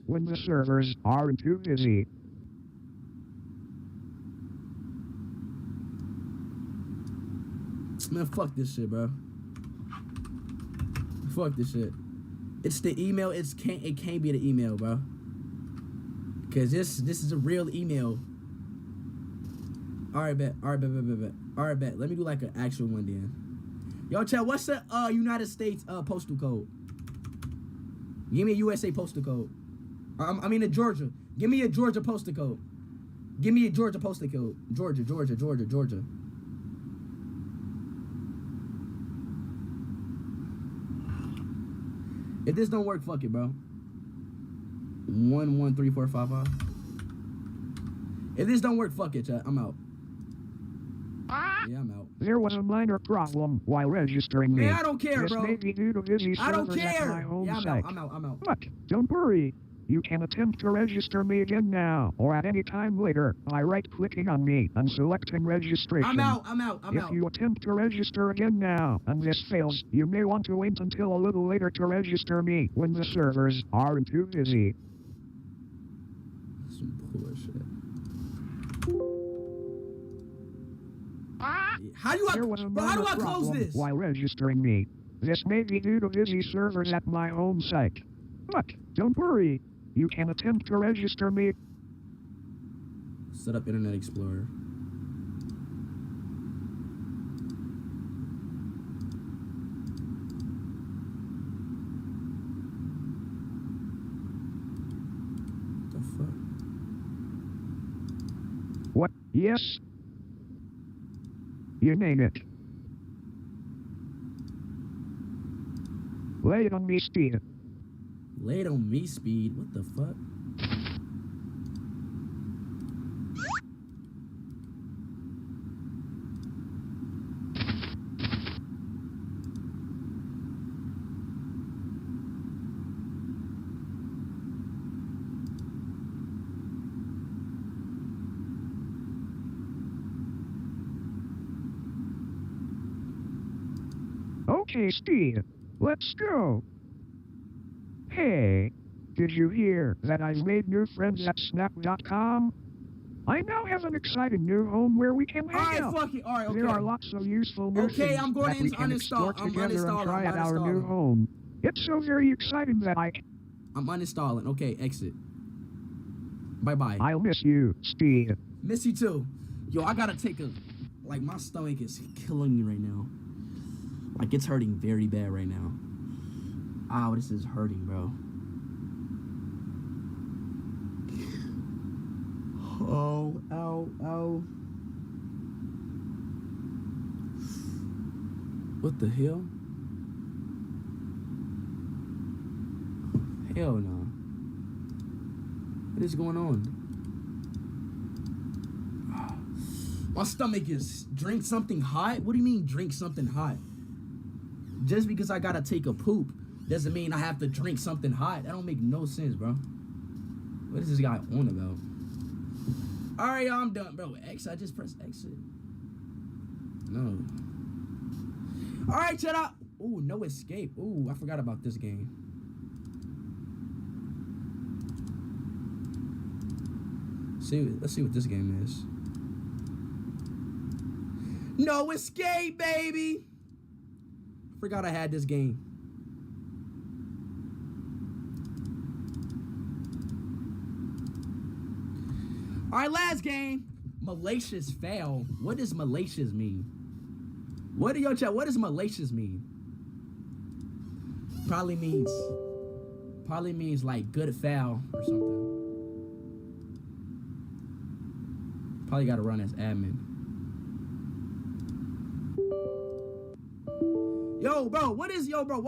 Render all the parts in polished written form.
when the servers aren't too busy. Man, fuck this shit, bro. Fuck this shit. It's the email. It can't be the email, bro. Cause this is a real email. All right, bet. All right, bet. Let me do like an actual one then. Yo, chat. What's the United States postal code? Give me a USA postal code. I mean a Georgia. Give me a Georgia postal code. Give me a Georgia postal code. Georgia. If this don't work, fuck it, bro. 113455. If this don't work, fuck it, chat. I'm out. Yeah, I'm out. There was a minor problem while registering me. Man, I don't care, this bro. May be due to busy I don't servers care. at my home Yeah, site. I'm out. But don't worry. You can attempt to register me again now or at any time later by right-clicking on me and selecting registration. I'm out. If you attempt to register again now and this fails, you may want to wait until a little later to register me when the servers aren't too busy. Some bullshit. How do I close this? While registering me. This may be due to busy servers at my home site. But don't worry. You can attempt to register me. Set up Internet Explorer. The fuck? What? Yes? You name it. Lay it on me, Steve. Lay it on me, Speed. What the fuck? Okay, Steve. Let's go. Hey, did you hear that I've made new friends at Snap.com? I now have an exciting new home where we can hang out. Fuck it. All right, okay. There are lots of useful new things I'm going that we to can uninstall. explore I'm together and try uninstalling. at our new home. It's so very exciting that I'm uninstalling. Okay, exit. Bye-bye. I'll miss you, Steve. Miss you too. Yo, I gotta take a... Like, my stomach is killing me right now. Like, it's hurting very bad right now. Ow, this is hurting, bro. Oh, ow. What the hell? Hell no. What is going on? My stomach is... Drink something hot? What do you mean drink something hot? Just because I gotta take a poop doesn't mean I have to drink something hot. That don't make no sense, bro. What is this guy on about? Alright, y'all, I'm done, bro. I just pressed exit. No. Alright, shut up. Ooh, no escape. Ooh, I forgot about this game. Let's see what this game is. No escape, baby. Forgot I had this game. All right, last game. Malicious fail. What does malicious mean? What do y'all chat? What does malicious mean? Probably means like good foul or something. Probably got to run as admin. Yo, bro, what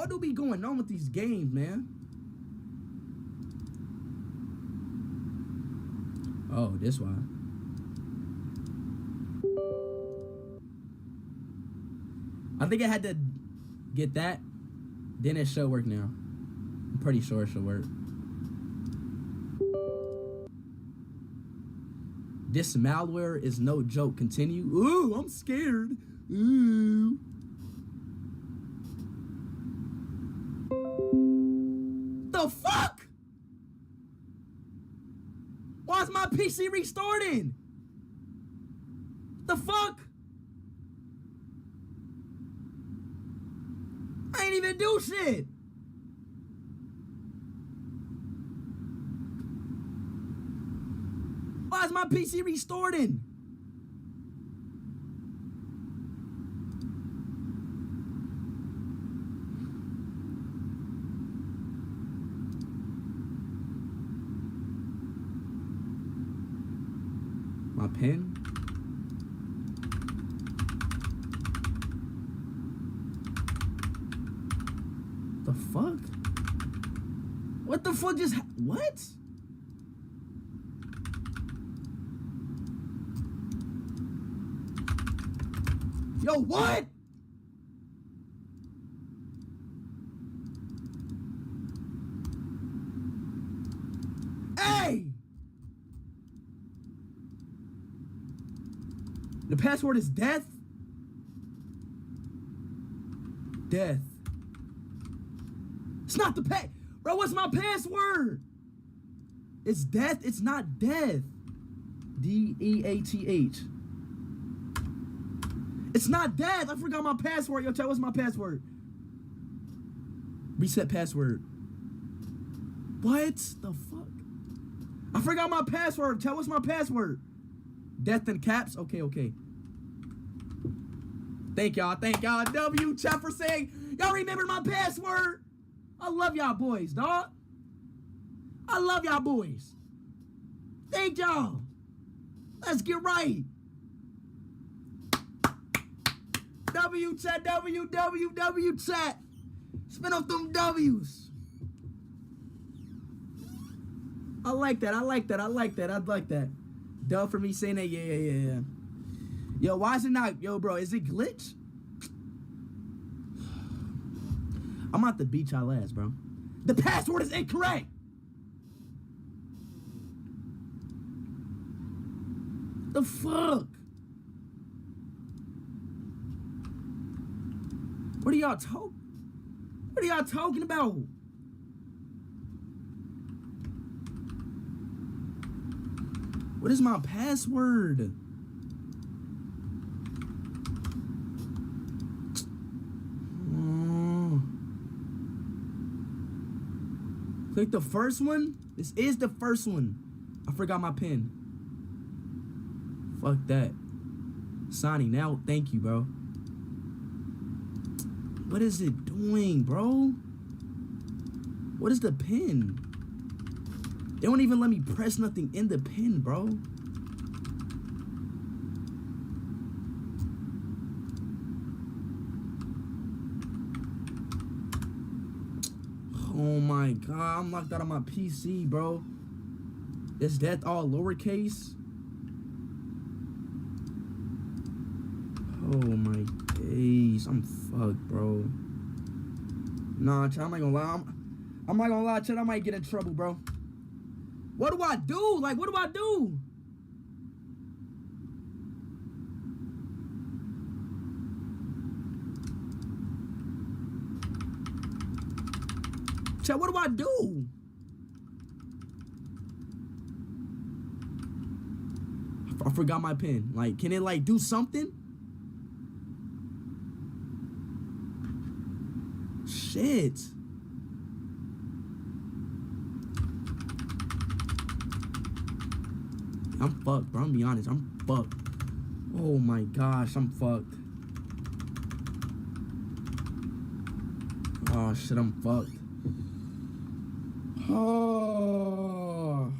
do be going on with these games, man? Oh, this one. I think I had to get that. Then it should work now. I'm pretty sure it should work. This malware is no joke. Continue. Ooh, I'm scared. Ooh. The fuck? Why is my PC restarting? The fuck? I ain't even do shit. Why is my PC restarting? My pen? The fuck? What the fuck just what? Yo, what? Hey! The password is death? Death. It's not the bro, what's my password? It's death, it's not death. D-E-A-T-H. It's not death. I forgot my password. Yo, chat, what's my password? Reset password. What the fuck? I forgot my password. Chat, what's my password? Death in caps? Okay, okay. Thank y'all. Thank y'all. W, chat, for saying y'all remember my password. I love y'all boys, dog. I love y'all boys. Thank y'all. Let's get right. W chat, W chat. Spin off them W's. I like that. I like that. I like that. I like that. Duh for me saying that. Yeah. Yo, why is it not? Yo, bro, is it glitch? I'm about to beat y'all ass, bro. The password is incorrect. The fuck? What are y'all talking about? What is my password? Click the first one. This is the first one. I forgot my pen. Fuck that. Signing out. Thank you, bro. What is it doing, bro? What is the pin? They won't even let me press nothing in the pin, bro. Oh my god, I'm locked out of my PC, bro. Is that all lowercase? Oh my days, I'm fucked, bro. Nah, chat, I'm not gonna lie. I'm not gonna lie, chat, I might get in trouble, bro. What do I do? Like, what do I do? Chat, what do I do? I forgot my pen. Like, can it, like, do something? Shit. I'm fucked, bro. I'm gonna be honest. I'm fucked. Oh my gosh, I'm fucked. Oh shit, I'm fucked. Oh.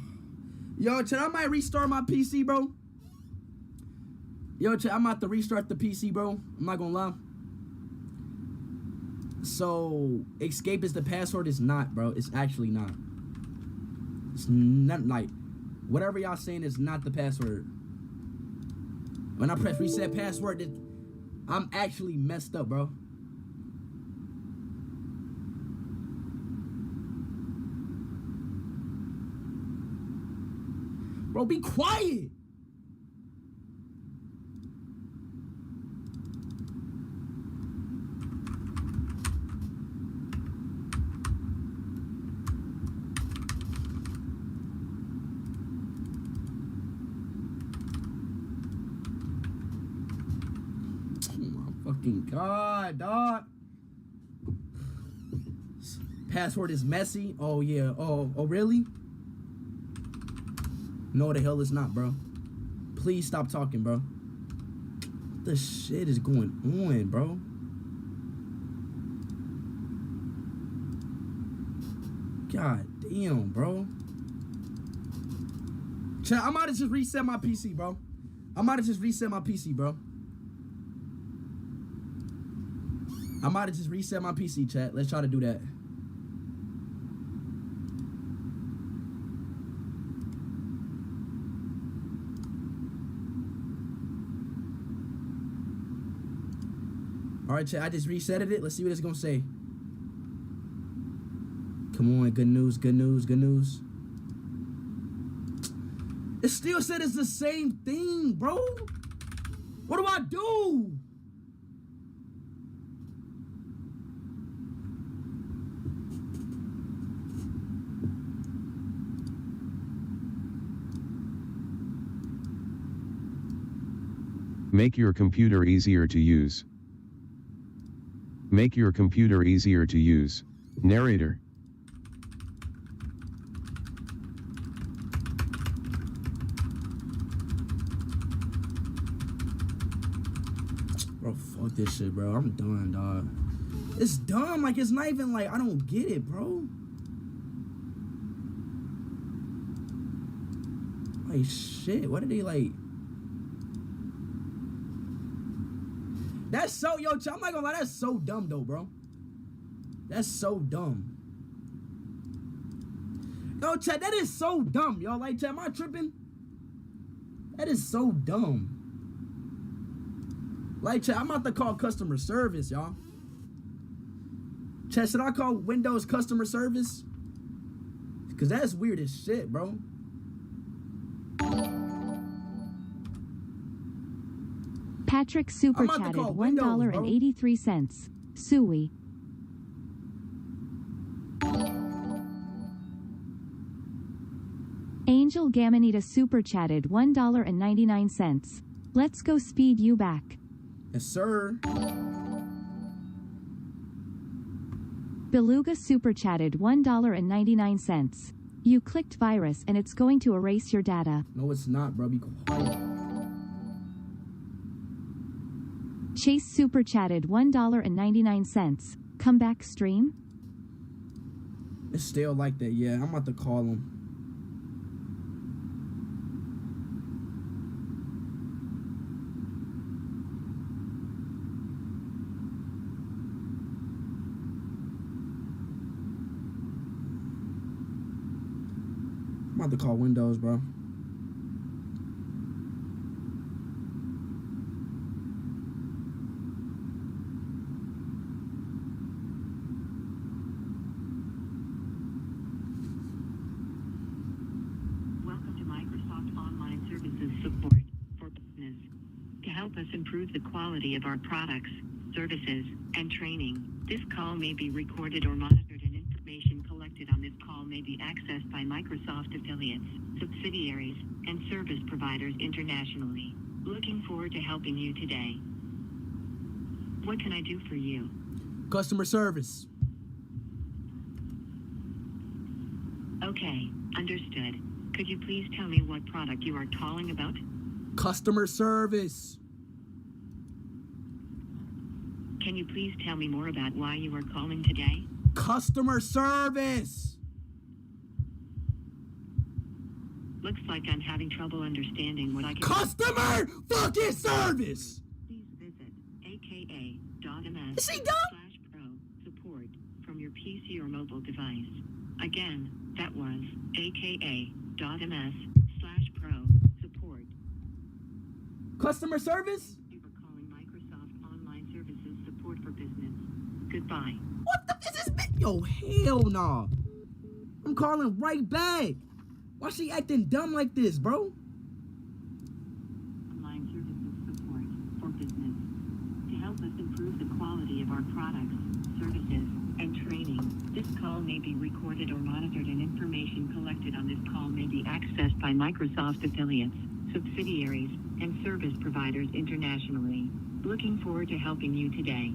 Yo, chat, I might restart my PC, bro. Yo, chat, I'm about to restart the PC, bro. I'm not gonna lie. So, escape is the password. It's not, bro. It's actually not. It's not, like, whatever y'all saying is not the password. When I press reset password, I'm actually messed up, bro. Bro, be quiet. fucking god, dog. Password is messy. Oh yeah. Oh really? No, the hell it's not, bro. Please stop talking, bro. What the shit is going on, bro? God damn, bro. Chat, I might have just reset my PC, bro. I might have just reset my PC, chat. Let's try to do that. All right, chat, I just resetted it. Let's see what it's gonna say. Come on, good news, good news, good news. It still said it's the same thing, bro. What do I do? Make your computer easier to use. Make your computer easier to use. Narrator. Bro, fuck this shit, bro. I'm done, dog. It's dumb. Like, it's not even like, I don't get it, bro. Like, shit. What are they like? That's so, yo, I'm not gonna lie, that's so dumb, though, bro. That's so dumb. Yo, chat, that is so dumb, yo. Like, chat, am I tripping? That is so dumb. Like, chat, I'm about to call customer service, y'all. Chat, should I call Windows customer service? Because that's weird as shit, bro. Patrick super chatted $1.83. Suey. Angel Gamonita super chatted $1.99. Let's go speed you back. Yes, sir. Beluga super chatted $1.99. You clicked virus and it's going to erase your data. No, it's not, bro. Be quiet. Chase super chatted $1.99. Come back stream? It's still like that, yeah. I'm about to call him. I'm about to call Windows, bro. Improve the quality of our products, services, and training. This call may be recorded or monitored, and information collected on this call may be accessed by Microsoft affiliates, subsidiaries, and service providers internationally. Looking forward to helping you today. What can I do for you? Customer service. Okay, understood. Could you please tell me what product you are calling about? Customer service. Can you please tell me more about why you are calling today? Customer service. Looks like I'm having trouble understanding what I can... Customer fucking service. Please visit aka.ms Is she dumb? /pro support from your PC or mobile device. Again, that was aka.ms /pro support. Customer service? For business. Goodbye. What the is this bitch? Yo, hell nah. I'm calling right back. Why she acting dumb like this, bro? Online services support for business. To help us improve the quality of our products, services, and training, this call may be recorded or monitored, and information collected on this call may be accessed by Microsoft affiliates, subsidiaries, and service providers internationally. Looking forward to helping you today.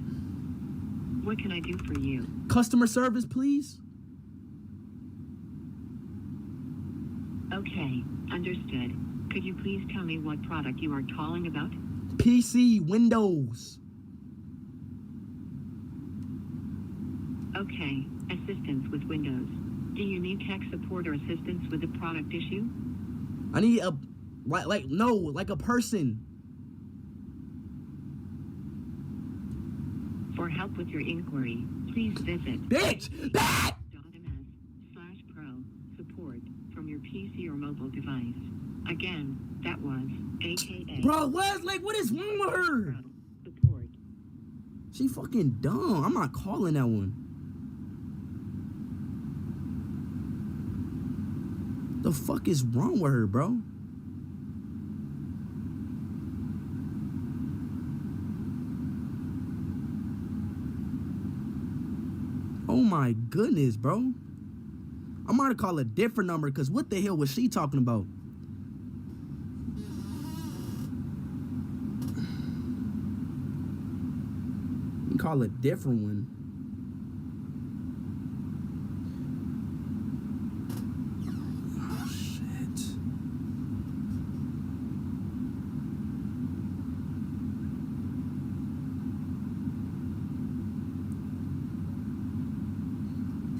What can I do for you? Customer service, please. Okay, understood. Could you please tell me what product you are calling about? PC, Windows. Okay, assistance with Windows. Do you need tech support or assistance with a product issue? I need a, like a person. For help with your inquiry, please visit Bitch! .ms/pro support from your PC or mobile device. Again, that was AKA. Bro, what is wrong with her? Support. She fucking dumb. I'm not calling that one. The fuck is wrong with her, bro? Oh my goodness, bro. I'm gonna call a different number because what the hell was she talking about? Call a different one. Oh, shit.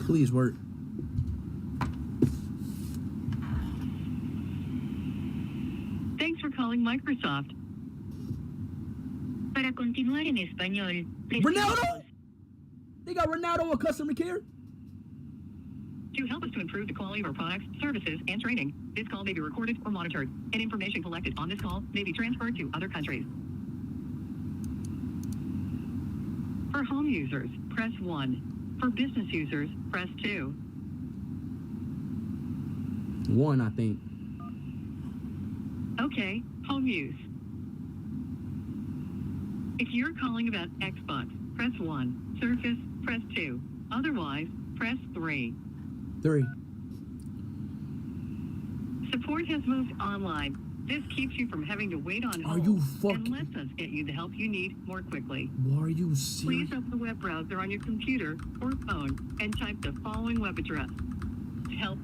Please work. Thanks for calling Microsoft. Para continuar en español, Ronaldo? They got Ronaldo on customer care? To help us to improve the quality of our products, services, and training, this call may be recorded or monitored, and information collected on this call may be transferred to other countries. For home users, press 1. For business users, press 2. 1, I think. Okay, home use. If you're calling about Xbox, press 1. Surface, press 2. Otherwise, press 3. 3. Support has moved online. This keeps you from having to wait on hold. Are you and fucking... lets us get you the help you need more quickly. Are you serious? Please open the web browser on your computer or phone and type the following web address. Help.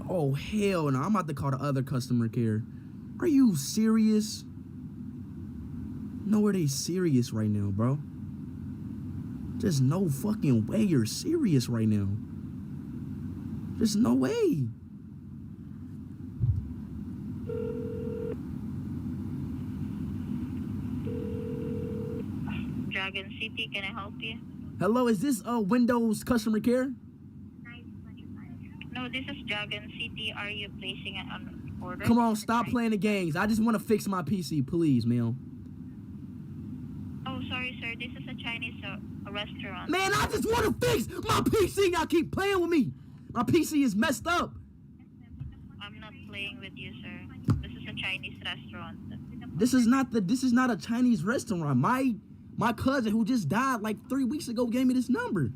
Oh, hell no. I'm about to call the other customer care. Are you serious? No, are they serious right now, bro? There's no fucking way you're serious right now. There's no way. Dragon City, can I help you? Hello, is this Windows customer care? No, this is Dragon City. Are you placing an order? Come on, stop playing the games. I just want to fix my PC, please, man. Oh, sorry, sir. This is a Chinese restaurant. Man, I just want to fix my PC. Y'all keep playing with me. My PC is messed up. I'm not playing with you, sir. This is a Chinese restaurant. This is not a Chinese restaurant. My cousin who just died like 3 weeks ago gave me this number.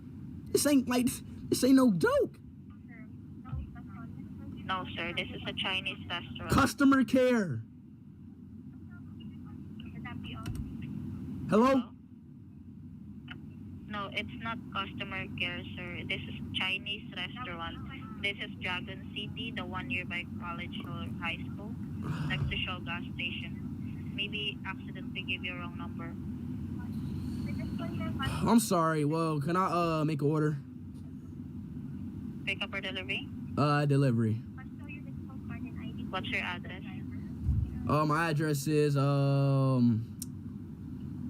This ain't no joke. No, sir. This is a Chinese restaurant. Customer care. Hello? No, it's not customer care, sir. This is Chinese restaurant. This is Dragon City, the one nearby college or high school, next to Shell gas station. Maybe accidentally gave you a wrong number. I'm sorry. Well, can I make an order? Pick up or delivery? Delivery. What's your address? My address is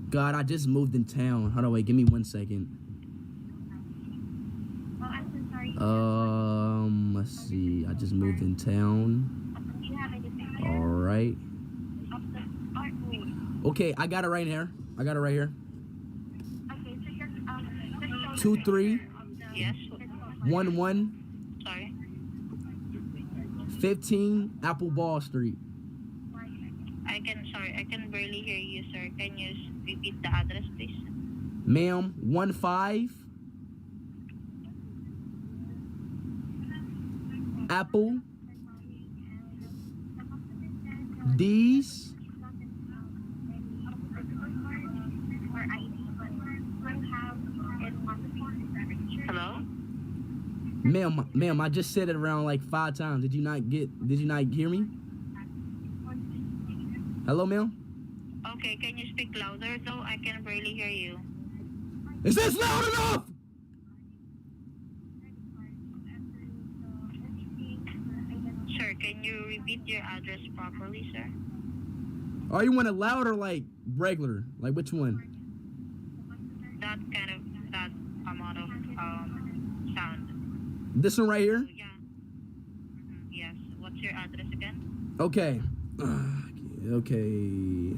God, I just moved in town. Hold on, wait, give me 1 second. Let's see. I just moved in town. All right. Okay, I got it right here. 23 Yes. 11 Sorry. 15 Apple Ball Street. I can barely hear you, sir. Can you repeat the address, please? Ma'am, 15 Apple D's Ma'am, I just said it around like 5 times. Did you not hear me? Hello, ma'am? Okay, can you speak louder though? I can barely hear you. Is this loud enough? Sir, can you repeat your address properly, sir? Oh, you want it loud or like regular? Like which one? That amount of sound. This one right here? So, yeah. Yes. What's your address again? Okay. Okay.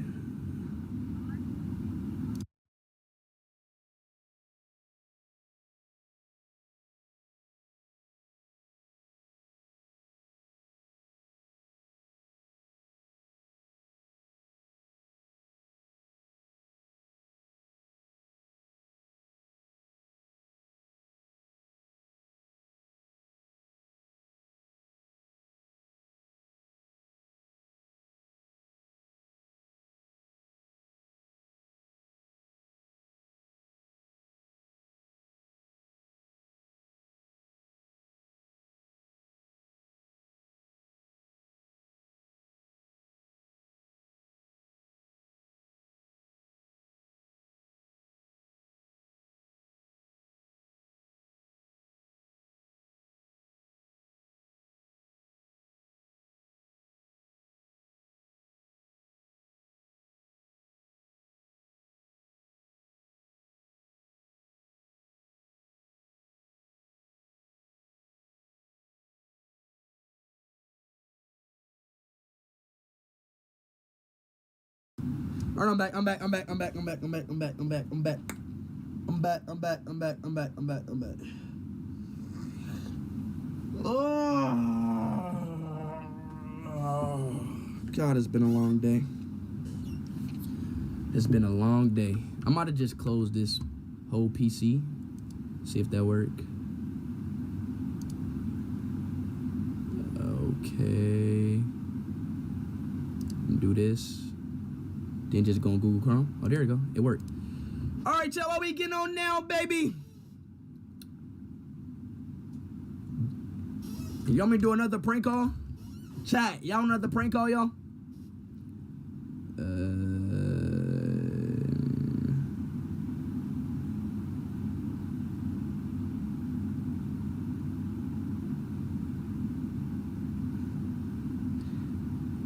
All right, I'm back. Oh, God, it's been a long day. It's been a long day. I might have just closed this whole PC. See if that work. Okay. Do this. Then just go on Google Chrome. Oh, there we go. It worked. All right, y'all. What we getting on now, baby? You want me to do another prank call? Chat, y'all want another prank call, y'all?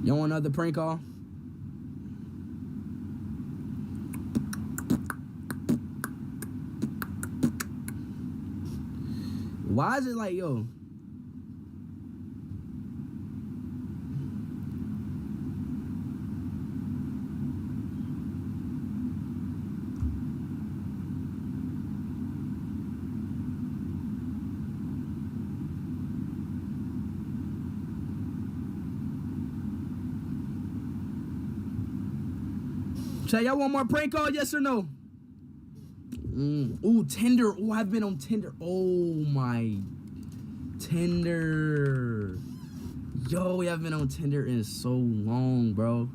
Y'all want another prank call? Why is it like, yo? Chat, y'all want more prank call? Yes or no? Ooh, Tinder. Ooh, I've been on Tinder. Oh my, Tinder. Yo, we haven't been on Tinder in so long, bro.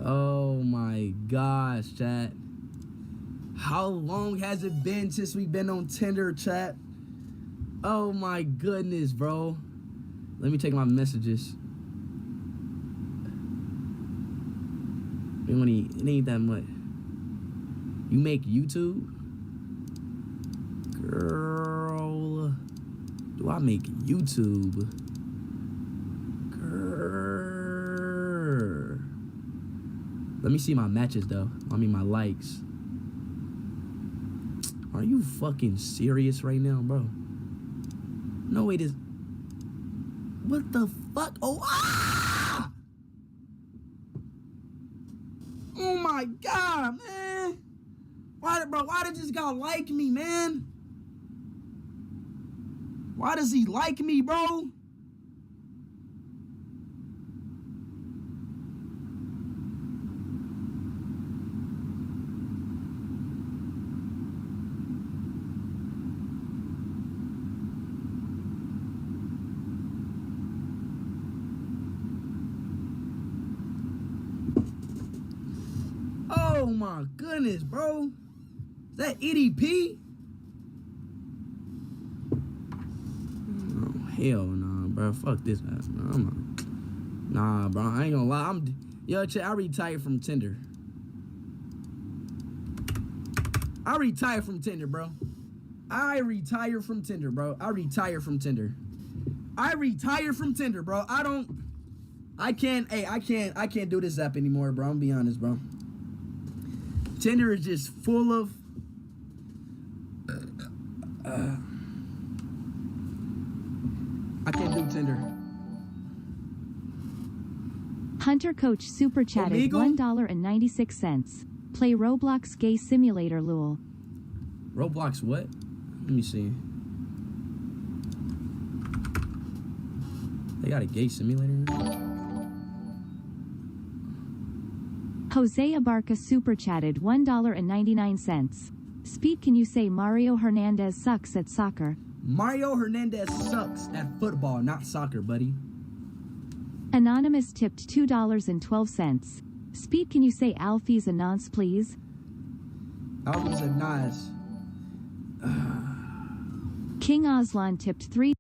Oh my gosh, chat. How long has it been since we've been on Tinder, chat? Oh my goodness, bro. Let me check my messages. It ain't that much. You make YouTube? Girl, do I make YouTube? Girl. Let me see my matches, though. I mean, my likes. Are you fucking serious right now, bro? No, wait, what the fuck? Oh, ah! Oh my God, man. Why did this guy like me, man? Why does he like me, bro? Oh my goodness, bro. Is that EDP? Hell nah, bro. Fuck this ass, bro. Nah, bro. I ain't gonna lie. Yo, I retired from Tinder. I retired from Tinder, bro. I retired from Tinder, bro. I can't do this app anymore, bro. I'm gonna be honest, bro. Tinder is just full of I can't do Tinder. Hunter Coach super chatted Omegle? $1.96. Play Roblox Gay Simulator lol. Roblox what? Let me see. They got a gay simulator? Jose Abarca super chatted $1.99. Speed, can you say Mario Hernandez sucks at soccer? Mario Hernandez sucks at football, not soccer, buddy. Anonymous tipped $2.12. Speed, can you say Alfie's a nonce, please? Always a nice. King Aslan tipped $3.